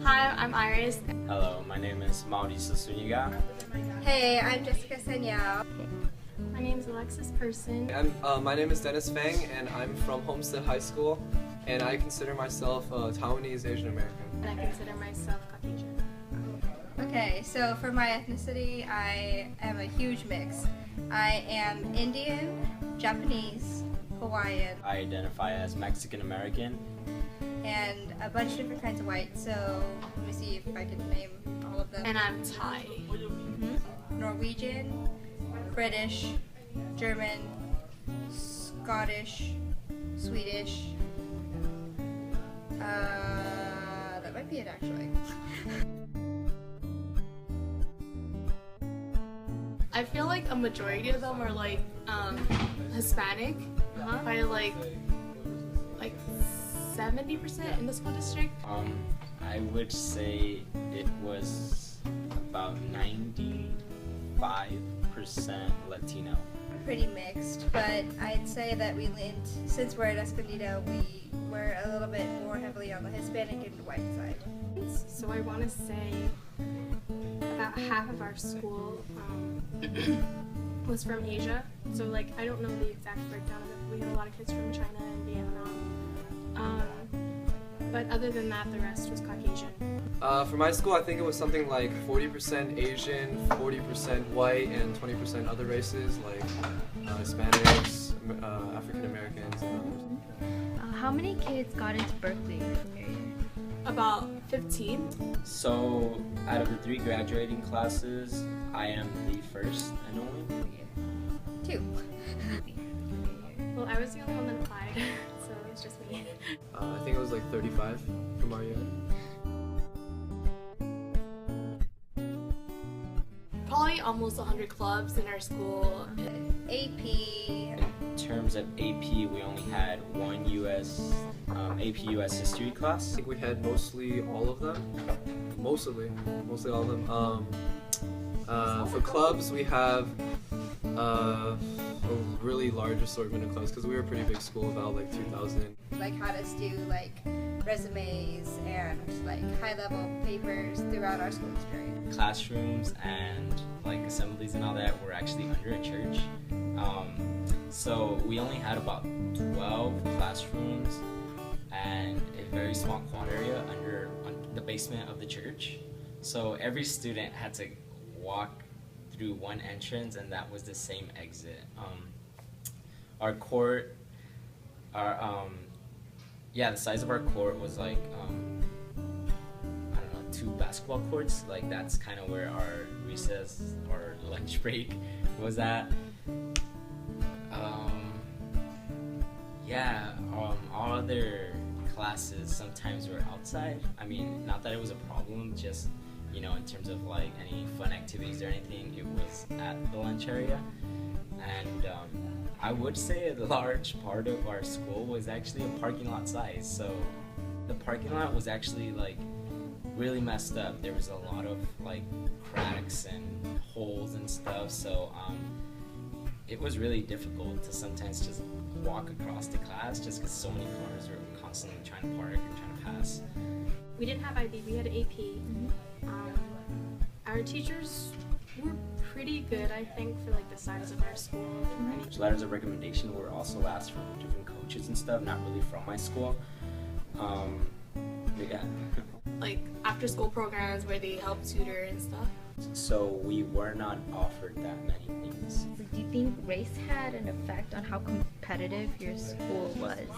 Hi, I'm Iris. Hello, my name is Mauricio Zuniga. Hey, I'm Jessica Senyao. My name is Alexis Person. My name is Dennis Fang, and I'm from Homestead High School, and I consider myself Taiwanese Asian American. And I consider myself Caucasian. Okay, so for my ethnicity, I am a huge mix. I am Indian, Japanese, Hawaiian, I identify as Mexican American. and a bunch of different kinds of white. So let me see if I can name all of them. And I'm Thai. Norwegian, British, German, Scottish, Swedish. That might be it actually. I feel like a majority of them are like Hispanic, by like 70% in the school district. I would say it was about 95% Latino. Pretty mixed, but I'd say that we leaned, since we're at Escondido, we were a little bit more heavily on the Hispanic and white side. So I want to say about half of our school was from Asia. So like I don't know the exact breakdown of it. We had a lot of kids from China and Vietnam. But other than that, the rest was Caucasian. For my school, I think it was something like 40% Asian, 40% white, and 20% other races like Hispanics, African Americans, and others. How many kids got into Berkeley from your year? About 15. So, out of the 3 graduating classes, I am the first and only. 2. Well, I was the only one that applied, so it was just me. I think it was like 35 from our year. Probably almost 100 clubs in our school. AP. In terms of AP, we only had one AP US history I class. think we had mostly all of them. Mostly all of them. For clubs, we have a really large assortment of clubs because we were a pretty big school, about like 2,000. Like had us do like resumes and like high level papers throughout our school experience. Classrooms and like assemblies and all that were actually under a church. So we only had about 12 classrooms and a very small quad area under the basement of the church. So every student had to walk through one entrance, and that was the same exit. Our court, the size of our court was like, I don't know, 2 basketball courts. Like that's kind of where our recess or lunch break was at. All other classes sometimes were outside. I mean, not that it was a problem, just in terms of like any fun activities or anything, it was at the lunch area. And I would say a large part of our school was actually a parking lot size. So the parking lot was actually like really messed up. There was a lot of like cracks and holes and stuff. So it was really difficult to sometimes just walk across the class just because so many cars were constantly trying to park and trying to pass. We didn't have IB, we had AP. Our teachers were pretty good, I think, for like the size of our school. Letters of recommendation were also asked from different coaches and stuff, not really from my school. But yeah. Like after school programs where they help tutor and stuff. So we were not offered that many things. Do you think race had an effect on how competitive your school was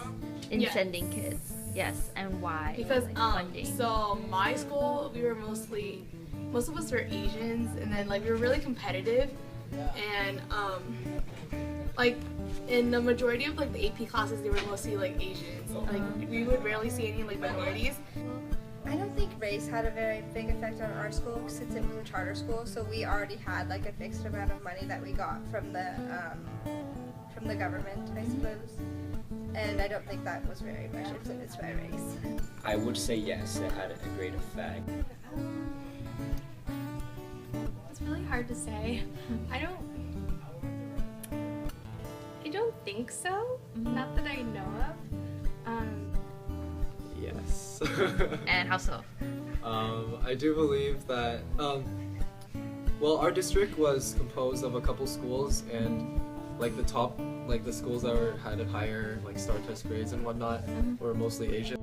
in Yes. sending kids? Yes, and why? Because Like, funding. so my school, we were most of us were Asians, and then like we were really competitive, and like in the majority of like the AP classes, they were mostly like Asians. Like we would rarely see any like minorities. I don't think race had a very big effect on our school since it was a charter school, so we already had like a fixed amount of money that we got from the government, I suppose. And I don't think that was very much influenced by race. I would say yes, it had a great effect. It's really hard to say. I don't think so. Not that I know of. Yes. And how so? I do believe that, well, our district was composed of a couple schools, and like the schools that had higher like star test grades and whatnot were mostly Asian.